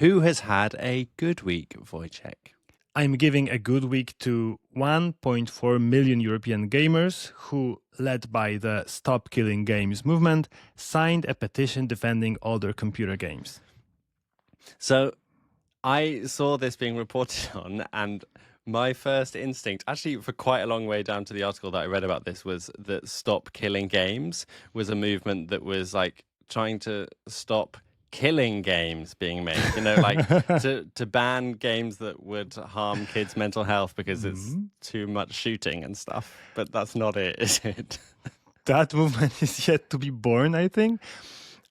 Who has had a good week, Wojciech? I'm giving a good week to 1.4 million European gamers who, led by the Stop Killing Games movement, signed a petition defending all their computer games. So I saw this being reported on, and my first instinct, actually for quite a long way down to the article that I read about this, was that Stop Killing Games was a movement that was like trying to stop killing games being made, like to ban games that would harm kids' mental health because it's too much shooting and stuff. But that's not it, is it? That movement is yet to be born, I think.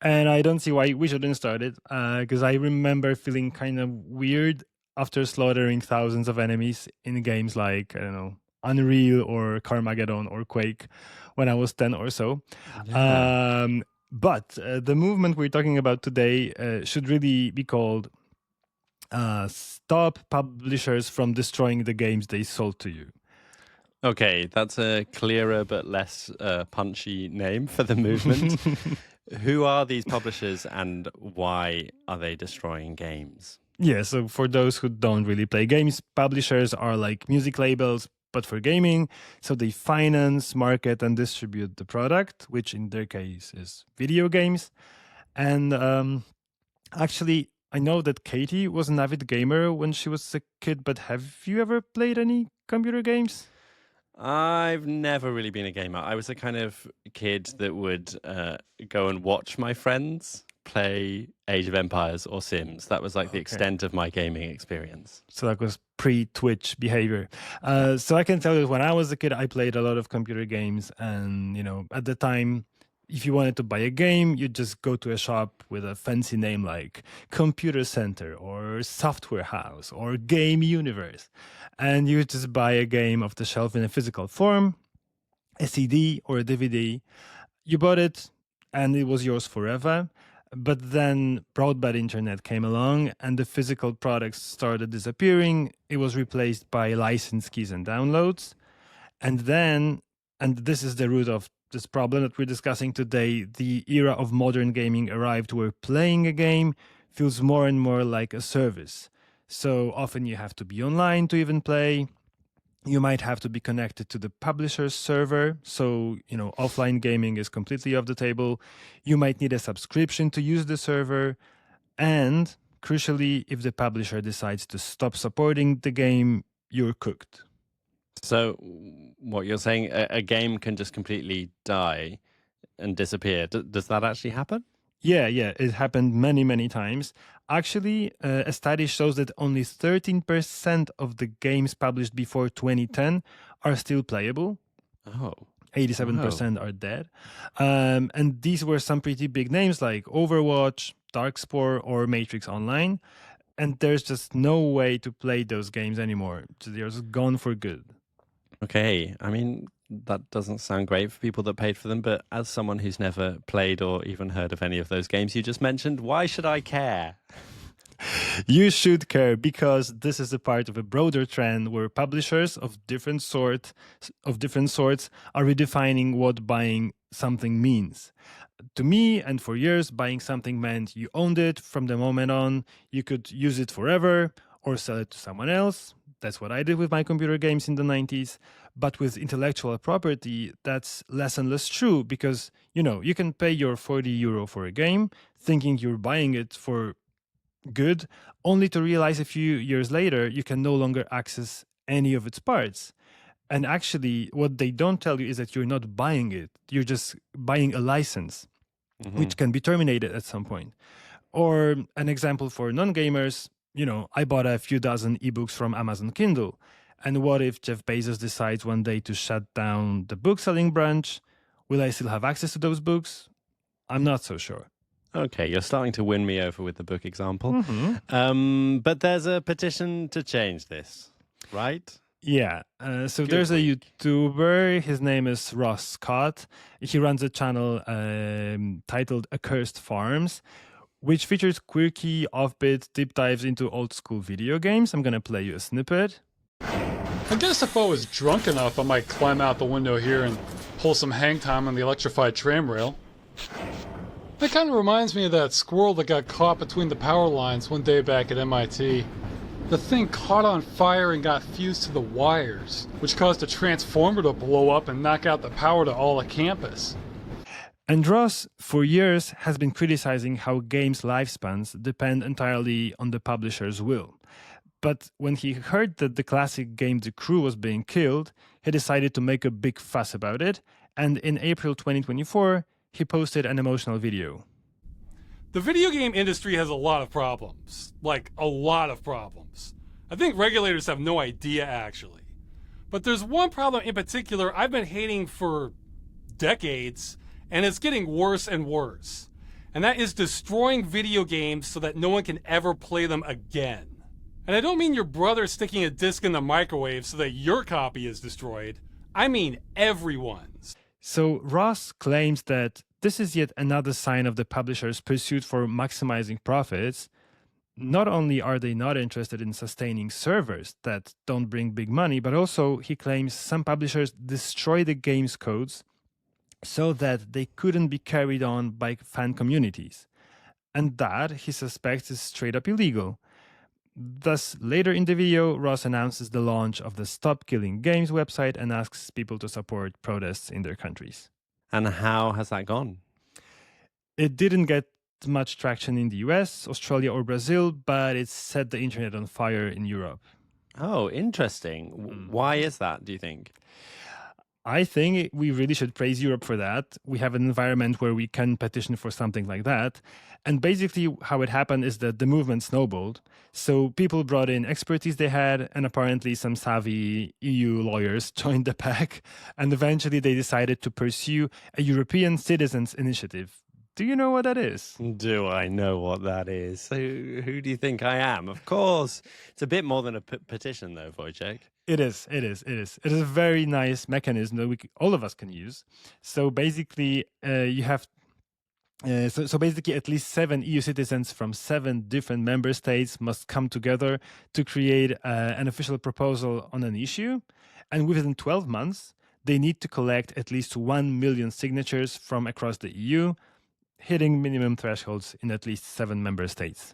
And I don't see why we shouldn't start it, because I remember feeling kind of weird after slaughtering thousands of enemies in games like, I don't know, Unreal or Carmageddon or Quake when I was 10 or so. Yeah. But the movement we're talking about today should really be called Stop Publishers from Destroying the Games They Sold to You. Okay, that's a clearer but less punchy name for the movement. Who are these publishers and why are they destroying games? Yeah, so for those who don't really play games, publishers are like music labels, but for gaming. So they finance, market, and distribute the product, which in their case is video games. And actually, I know that Katie was an avid gamer when she was a kid, but have you ever played any computer games? I've never really been a gamer. I was the kind of kid that would go and watch my friends play Age of Empires or Sims. That was like the extent of my gaming experience. So that was pre-Twitch behavior. So I can tell you, when I was a kid, I played a lot of computer games. And, at the time, if you wanted to buy a game, you'd just go to a shop with a fancy name like Computer Center or Software House or Game Universe. And you would just buy a game off the shelf in a physical form, a CD or a DVD. You bought it and it was yours forever. But then broadband internet came along and the physical products started disappearing. It was replaced by license keys and downloads. And this is the root of this problem that we're discussing today, the era of modern gaming arrived where playing a game feels more and more like a service. So often you have to be online to even play. You might have to be connected to the publisher's server. So, offline gaming is completely off the table. You might need a subscription to use the server. And crucially, if the publisher decides to stop supporting the game, you're cooked. So what you're saying, a game can just completely die and disappear. Does that actually happen? Yeah, it happened many, many times. Actually, a study shows that only 13% of the games published before 2010 are still playable. Oh. 87% are dead. And these were some pretty big names like Overwatch, Darkspore, or Matrix Online. And there's just no way to play those games anymore. They're just gone for good. Okay, I mean, that doesn't sound great for people that paid for them, but as someone who's never played or even heard of any of those games you just mentioned, why should I care? You should care, because this is a part of a broader trend where publishers of different sorts are redefining what buying something means. To me, and for years, buying something meant you owned it from the moment on. You could use it forever or sell it to someone else. That's what I did with my computer games in the 90s. But with intellectual property, that's less and less true, because, you can pay your €40 for a game thinking you're buying it for good, only to realize a few years later you can no longer access any of its parts. And actually, what they don't tell you is that you're not buying it. You're just buying a license, which can be terminated at some point. Or an example for non-gamers, I bought a few dozen ebooks from Amazon Kindle. And what if Jeff Bezos decides one day to shut down the book-selling branch? Will I still have access to those books? I'm not so sure. Okay, you're starting to win me over with the book example. But there's a petition to change this, right? Yeah. So there's a YouTuber. His name is Ross Scott. He runs a channel titled Accursed Farms, which features quirky, offbeat deep dives into old school video games. I'm going to play you a snippet. I guess if I was drunk enough, I might climb out the window here and pull some hang time on the electrified tram rail. That kind of reminds me of that squirrel that got caught between the power lines one day back at MIT. The thing caught on fire and got fused to the wires, which caused a transformer to blow up and knock out the power to all the campus. And Ross, for years, has been criticizing how games' lifespans depend entirely on the publisher's will. But when he heard that the classic game The Crew was being killed, he decided to make a big fuss about it, and in April 2024, he posted an emotional video. The video game industry has a lot of problems. Like, a lot of problems. I think regulators have no idea, actually. But there's one problem in particular I've been hating for decades, and it's getting worse and worse. And that is destroying video games so that no one can ever play them again. And I don't mean your brother sticking a disc in the microwave so that your copy is destroyed. I mean everyone's. So Ross claims that this is yet another sign of the publisher's pursuit for maximizing profits. Not only are they not interested in sustaining servers that don't bring big money, but also he claims some publishers destroy the game's codes so that they couldn't be carried on by fan communities. And that, he suspects, is straight up illegal. Thus, later in the video, Ross announces the launch of the Stop Killing Games website and asks people to support protests in their countries. And how has that gone? It didn't get much traction in the US, Australia, or Brazil, but it set the internet on fire in Europe. Oh, interesting. Why is that, do you think? I think we really should praise Europe for that. We have an environment where we can petition for something like that. And basically how it happened is that the movement snowballed. So people brought in expertise they had, and apparently some savvy EU lawyers joined the pack. And eventually they decided to pursue a European Citizens Initiative. Do you know what that is? Do I know what that is? Who do you think I am? Of course. It's a bit more than a petition, though, Wojciech. It is a very nice mechanism that all of us can use. So basically, you have so basically at least 7 EU citizens from 7 different member states must come together to create an official proposal on an issue. And within 12 months, they need to collect at least 1 million signatures from across the EU, hitting minimum thresholds in at least 7 member states.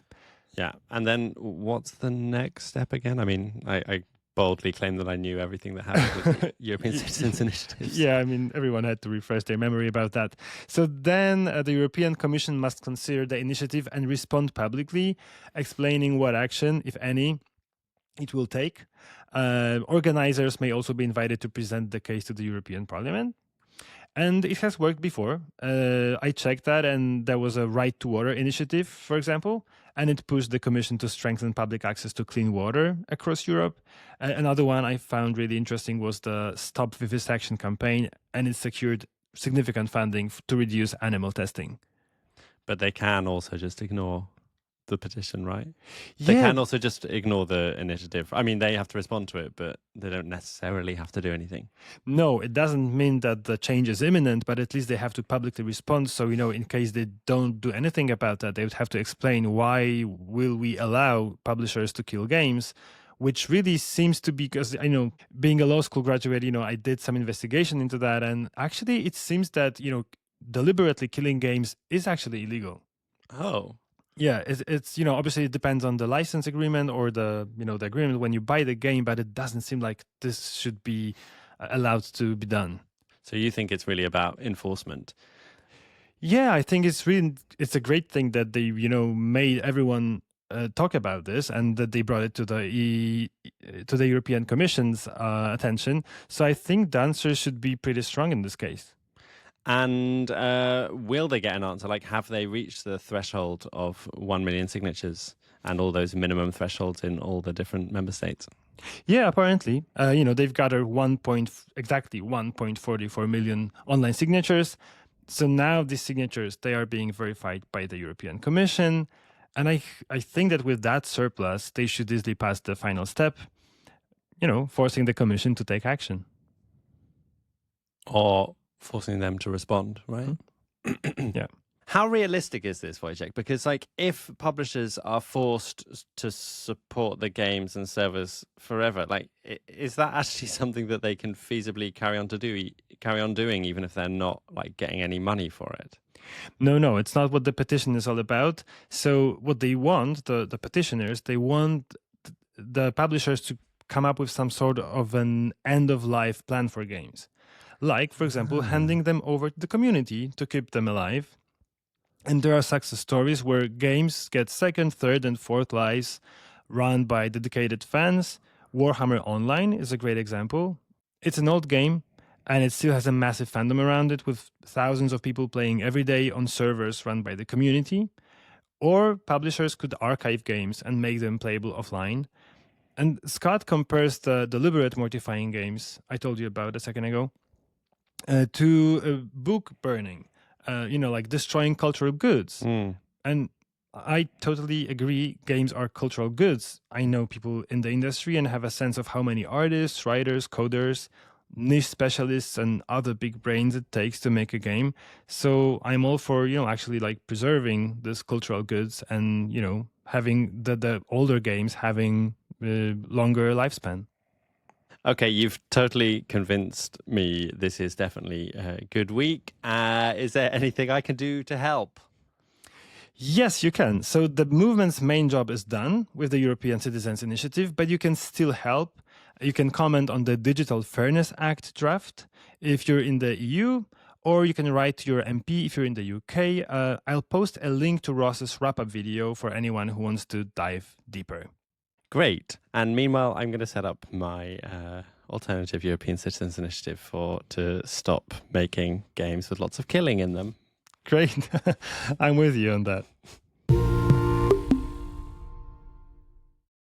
Yeah. And then what's the next step again? I mean, I boldly claim that I knew everything that happened with the European Citizens Initiative. Yeah, I mean, everyone had to refresh their memory about that. So then the European Commission must consider the initiative and respond publicly, explaining what action, if any, it will take. Organizers may also be invited to present the case to the European Parliament. And it has worked before. I checked that, and there was a Right to Water initiative, for example, and it pushed the Commission to strengthen public access to clean water across Europe. Another one I found really interesting was the Stop Vivisection campaign, and it secured significant funding to reduce animal testing. But they can also just ignore the petition, right? Yeah. They can also just ignore the initiative. I mean, they have to respond to it, but they don't necessarily have to do anything. No, it doesn't mean that the change is imminent, but at least they have to publicly respond. So, in case they don't do anything about that, they would have to explain why will we allow publishers to kill games, which really seems to be because, being a law school graduate, I did some investigation into that. And actually, it seems that, deliberately killing games is actually illegal. Oh. Yeah, it's obviously it depends on the license agreement or the the agreement when you buy the game, but it doesn't seem like this should be allowed to be done. So you think it's really about enforcement? Yeah, I think it's a great thing that they made everyone talk about this and that they brought it to the European Commission's attention. So I think the answer should be pretty strong in this case. And will they get an answer? Like, have they reached the threshold of 1 million signatures and all those minimum thresholds in all the different member states? Yeah, apparently. They've gathered exactly 1.44 million online signatures. So now these signatures, they are being verified by the European Commission. And I think that with that surplus, they should easily pass the final step, forcing the Commission to take action. Or forcing them to respond, right? Yeah. How realistic is this, Wojciech? Because, if publishers are forced to support the games and servers forever, is that actually something that they can feasibly carry on to do, carry on doing, even if they're not like getting any money for it? No, it's not what the petition is all about. So what they want, the petitioners, they want the publishers to come up with some sort of an end-of-life plan for games. Like, for example, handing them over to the community to keep them alive. And there are success stories where games get second, third, and fourth lives run by dedicated fans. Warhammer Online is a great example. It's an old game, and it still has a massive fandom around it, with thousands of people playing every day on servers run by the community. Or publishers could archive games and make them playable offline. And Scott compares the deliberate mortifying games I told you about a second ago to book burning, like destroying cultural goods. And I totally agree, games are cultural goods. I know people in the industry and have a sense of how many artists, writers, coders, niche specialists, and other big brains it takes to make a game. So I'm all for, actually like preserving these cultural goods and, having the older games having longer lifespan. Okay, you've totally convinced me this is definitely a good week. Is there anything I can do to help? Yes, you can. So the movement's main job is done with the European Citizens Initiative, but you can still help. You can comment on the Digital Fairness Act draft if you're in the EU, or you can write to your MP if you're in the UK. I'll post a link to Ross's wrap-up video for anyone who wants to dive deeper. Great. And meanwhile, I'm going to set up my alternative European Citizens Initiative to stop making games with lots of killing in them. Great. I'm with you on that.